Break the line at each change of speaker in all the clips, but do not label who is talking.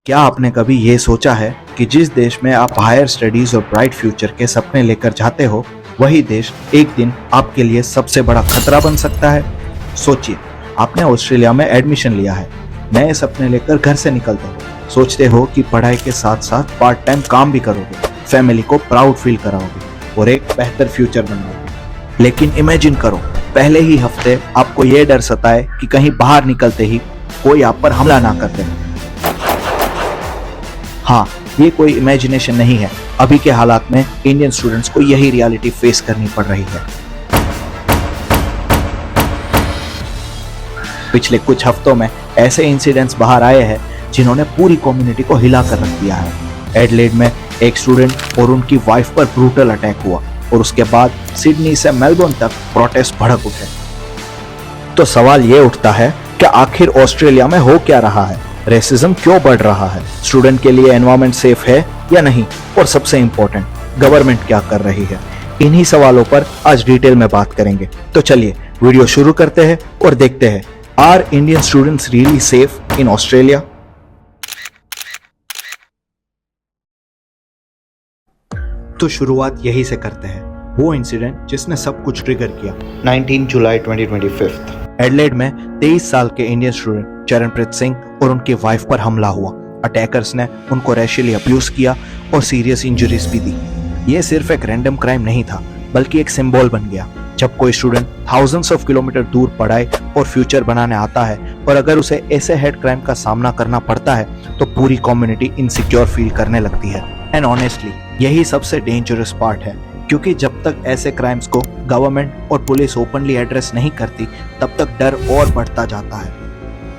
क्या आपने कभी ये सोचा है कि जिस देश में आप हायर स्टडीज और ब्राइट फ्यूचर के सपने लेकर जाते हो, वही देश एक दिन आपके लिए सबसे बड़ा खतरा बन सकता है? सोचिए, आपने ऑस्ट्रेलिया में एडमिशन लिया है, नए सपने लेकर घर से निकलते हो, सोचते हो कि पढ़ाई के साथ साथ पार्ट टाइम काम भी करोगे, फैमिली को प्राउड फील कराओगे और एक बेहतर फ्यूचर बनाओगे। लेकिन इमेजिन करो, पहले ही हफ्ते आपको ये डर सताए कि कहीं बाहर निकलते ही कोई आप पर हमला ना कर दे। हाँ, ये कोई इमेजिनेशन नहीं है। अभी के हालात में इंडियन स्टूडेंट्स को यही रियलिटी फेस करनी पड़ रही है। पिछले कुछ हफ्तों में ऐसे इंसिडेंट्स बाहर आए हैं जिन्होंने पूरी कम्युनिटी को हिला कर रख दिया है। एडलेड में एक स्टूडेंट और उनकी वाइफ पर ब्रूटल अटैक हुआ और उसके बाद सिडनी से मेलबोर्न तक प्रोटेस्ट भड़क उठे। तो सवाल ये उठता है कि आखिर ऑस्ट्रेलिया में हो क्या रहा है? रेसिज्म क्यों बढ़ रहा है? स्टूडेंट के लिए एनवायरनमेंट सेफ है या नहीं? और सबसे इंपॉर्टेंट, गवर्नमेंट क्या कर रही है? इन्हीं सवालों पर आज डिटेल में बात करेंगे। तो चलिए वीडियो शुरू करते हैं और देखते हैं, are Indian students really safe in Australia? तो शुरुआत यही से करते हैं, वो इंसिडेंट जिसने सब कुछ ट्रिगर किया। 19 जुलाई 2025 एडलेड में 23 साल के इंडियन स्टूडेंट चरणप्रीत सिंह और उनकी वाइफ पर हमला हुआ। अटैकर्स ने उनको रैशियली अब्यूज किया और सीरियस इंजरीज भी दी। ये सिर्फ एक रैंडम क्राइम नहीं था, बल्कि एक सिंबल बन गया। जब कोई स्टूडेंट थाउजेंड्स ऑफ किलोमीटर दूर पढ़ाई और फ्यूचर बनाने आता है और अगर उसे ऐसे हेड क्राइम का सामना करना पड़ता है तो पूरी कम्युनिटी इनसिक्योर फील करने लगती है। एंड ऑनेस्टली यही सबसे डेंजरस पार्ट है, क्योंकि जब तक ऐसे क्राइम्स को गवर्नमेंट और पुलिस ओपनली एड्रेस नहीं करती, तब तक डर और बढ़ता जाता है।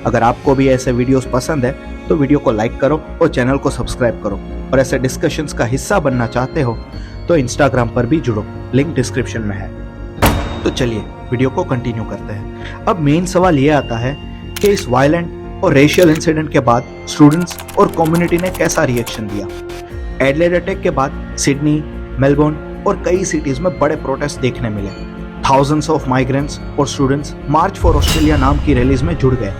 अगर आपको भी ऐसे वीडियोस पसंद है तो वीडियो को लाइक करो और चैनल को सब्सक्राइब करो, और ऐसे डिस्कशंस का हिस्सा बनना चाहते हो तो इंस्टाग्राम पर भी जुड़ो, लिंक डिस्क्रिप्शन में है। तो चलिए वीडियो को कंटिन्यू करते हैं। अब मेन सवाल ये आता है कि इस वायलेंट और रेशियल इंसिडेंट के बाद स्टूडेंट्स और कम्युनिटी ने कैसा रिएक्शन दिया। एडलेड अटैक के बाद सिडनी, मेलबोर्न और कई सिटीज में बड़े प्रोटेस्ट देखने मिले। थाउजेंड्स ऑफ माइग्रेंट्स और स्टूडेंट्स मार्च फॉर ऑस्ट्रेलिया नाम की रैलीज में जुड़ गए।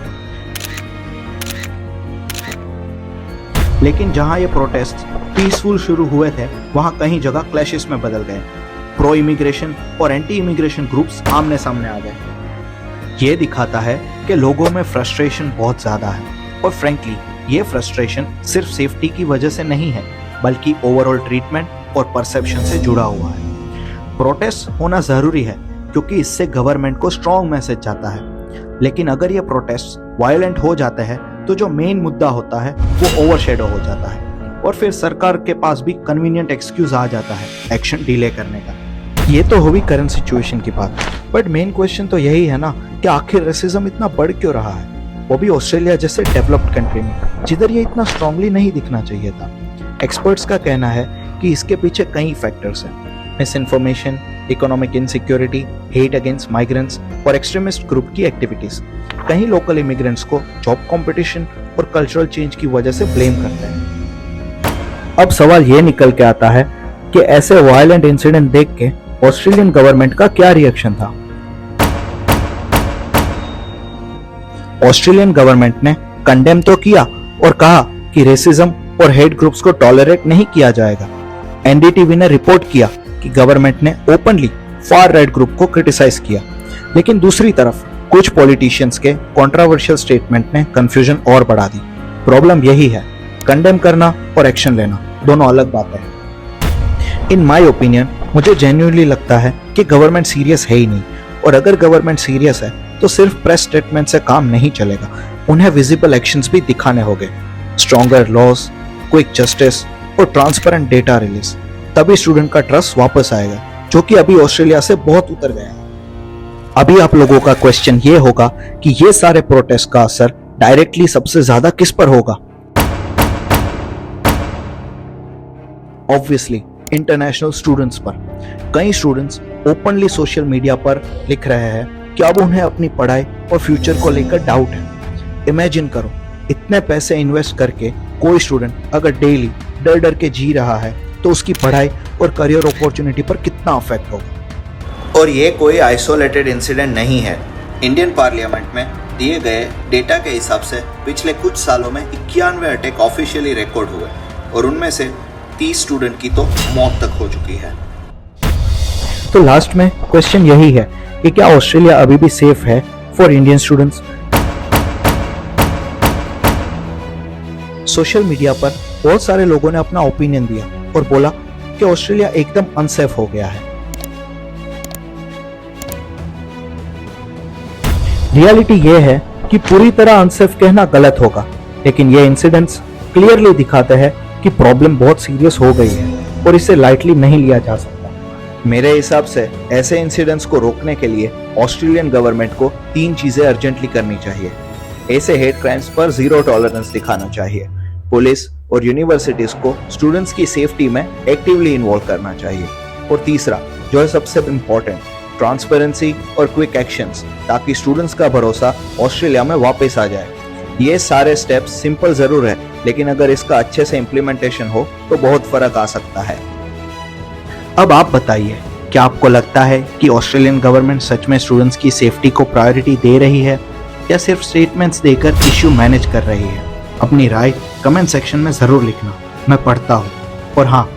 लेकिन जहां ये प्रोटेस्ट पीसफुल शुरू हुए थे, वहां कहीं जगह क्लैशेस में बदल गए। प्रो इमिग्रेशन और एंटी इमिग्रेशन ग्रुप्स आमने सामने आ गए। ये दिखाता है कि लोगों में फ्रस्ट्रेशन बहुत ज्यादा है, और फ्रैंकली ये फ्रस्ट्रेशन सिर्फ सेफ्टी की वजह से नहीं है, बल्कि ओवरऑल ट्रीटमेंट और परसेप्शन से जुड़ा हुआ है। प्रोटेस्ट होना जरूरी है क्योंकि इससे गवर्नमेंट को स्ट्रॉन्ग मैसेज जाता है, लेकिन अगर ये प्रोटेस्ट वायलेंट हो जाते हैं तो जो मेन मुद्दा होता है वो ओवरशैडो हो जाता है, और फिर सरकार के पास भी कन्वीनियंट एक्सक्यूज आ जाता है एक्शन डिले करने का। ये तो होगी करंट सिचुएशन की बात, बट मेन क्वेश्चन तो यही है ना कि आखिर रेसिज्म इतना बढ़ क्यों रहा है, वो भी ऑस्ट्रेलिया जैसे डेवलप्ड कंट्री में, जिधर ये इतना स्ट्रांगली नहीं दिखना चाहिए था। एक्सपर्ट्स का कहना है कि इसके पीछे कई फैक्टर्स हैं। Miss information, economic insecurity, hate against migrants और एक्सट्रीमिस्ट ग्रुप की एक्टिविटीज। कई लोकल इमिग्रेंट्स को जॉब कंपटीशन और कल्चरल चेंज की वजह से ब्लेम करते हैं। अब सवाल ये निकल के आता है कि ऐसे वायलेंट इंसिडेंट देख के ऑस्ट्रेलियन गवर्नमेंट का क्या रिएक्शन था। ऑस्ट्रेलियन गवर्नमेंट ने कंडेम तो किया और कहा कि रेसिज्म और हेट ग्रुप्स को टॉलरेट नहीं किया जाएगा। एनडीटीवी ने रिपोर्ट किया कि गवर्नमेंट ने ओपनली फार राइट ग्रुप को क्रिटिसाइज किया, लेकिन दूसरी तरफ कुछ पॉलिटिशियंस के कंट्रोवर्शियल स्टेटमेंट ने कंफ्यूजन और बढ़ा दी। प्रॉब्लम यही है, कंडेम करना और एक्शन लेना दोनों अलग बातें हैं। इन माय ओपिनियन मुझे जेन्युइनली लगता है कि गवर्नमेंट सीरियस है ही नहीं, और अगर गवर्नमेंट सीरियस है तो सिर्फ प्रेस स्टेटमेंट से काम नहीं चलेगा, उन्हें विजिबल एक्शंस भी दिखाने होंगे। स्ट्रॉन्गर लॉज, क्विक जस्टिस और ट्रांसपेरेंट डेटा रिलीज, तभी स्टूडेंट का ट्रस्ट वापस आएगा, जो कि अभी ऑस्ट्रेलिया से बहुत उतर गया है। अभी आप लोगों का क्वेश्चन ये होगा कि ये सारे प्रोटेस्ट का असर डायरेक्टली सबसे ज्यादा किस पर होगा? ऑब्वियसली इंटरनेशनल स्टूडेंट्स पर। कई स्टूडेंट्स ओपनली सोशल मीडिया पर लिख रहे हैं कि अब उन्हें अपनी पढ़ाई और फ्यूचर को लेकर डाउट है। इमेजिन करो, इतने पैसे इन्वेस्ट करके कोई स्टूडेंट अगर डेली डर डर के जी रहा है तो उसकी पढ़ाई और करियर अपॉर्चुनिटी पर कितना अफेक्ट होगा। और ये कोई आइसोलेटेड इंसिडेंट नहीं है, इंडियन पार्लियामेंट में दिए गए डेटा के हिसाब से पिछले कुछ सालों में 91 अटैक ऑफिशियली रिकॉर्ड हुए और उनमें से 30 स्टूडेंट की तो मौत तक हो चुकी है।
तो लास्ट में क्वेश्चन यही है कि क्या ऑस्ट्रेलिया अभी भी सेफ है for Indian students? Social media पर बहुत सारे लोगों ने अपना ओपिनियन दिया और बोला कि ऑस्ट्रेलिया एकदम अनसेफ हो गया है। रियलिटी ये है कि पूरी तरह अनसेफ कहना गलत होगा, लेकिन ये इंसिडेंट्स क्लियरली दिखाते हैं कि प्रॉब्लम बहुत सीरियस हो गई है और इसे लाइटली नहीं लिया जा सकता।
मेरे हिसाब से ऐसे इंसिडेंट्स को रोकने के लिए ऑस्ट्रेलियन गवर्नमेंट को 3 चीजें अर्जेंटली करनी चाहिए। ऐसे हेट क्राइम्स पर जीरो टॉलरेंस दिखाना चाहिए। पुलिस और यूनिवर्सिटीज को स्टूडेंट्स की सेफ्टी में एक्टिवली इन्वॉल्व करना चाहिए। और तीसरा, जो है सबसे इम्पोर्टेंट, ट्रांसपेरेंसी और क्विक एक्शंस, ताकि स्टूडेंट्स का भरोसा ऑस्ट्रेलिया में वापस आ जाए। ये सारे स्टेप्स सिंपल जरूर है, लेकिन अगर इसका अच्छे से इम्प्लीमेंटेशन हो तो बहुत फर्क आ सकता है।
अब आप बताइए, क्या आपको लगता है कि ऑस्ट्रेलियन गवर्नमेंट सच में स्टूडेंट्स की सेफ्टी को प्रायोरिटी दे रही है या सिर्फ स्टेटमेंट्स देकर इश्यू मैनेज कर रही है? अपनी राय कमेंट सेक्शन में जरूर लिखना, मैं पढ़ता हूँ। और हाँ,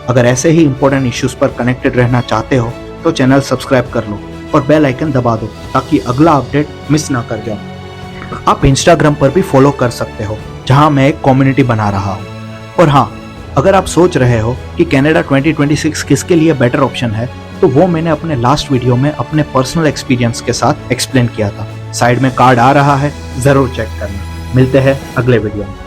अगर ऐसे ही इंपॉर्टेंट इश्यूज पर कनेक्टेड रहना चाहते हो तो चैनल सब्सक्राइब कर लो और बेल आइकन दबा दो ताकि अगला अपडेट मिस ना कर जाओ। आप इंस्टाग्राम पर भी फॉलो कर सकते हो, जहां मैं एक कम्युनिटी बना रहा हूं। और हाँ, अगर आप सोच रहे हो कि कनाडा 2026 किसके लिए बेटर ऑप्शन है, तो वो मैंने अपने लास्ट वीडियो में अपने पर्सनल एक्सपीरियंस के साथ एक्सप्लेन किया था। साइड में कार्ड आ रहा है, जरूर चेक करना। मिलते हैं अगले वीडियो में।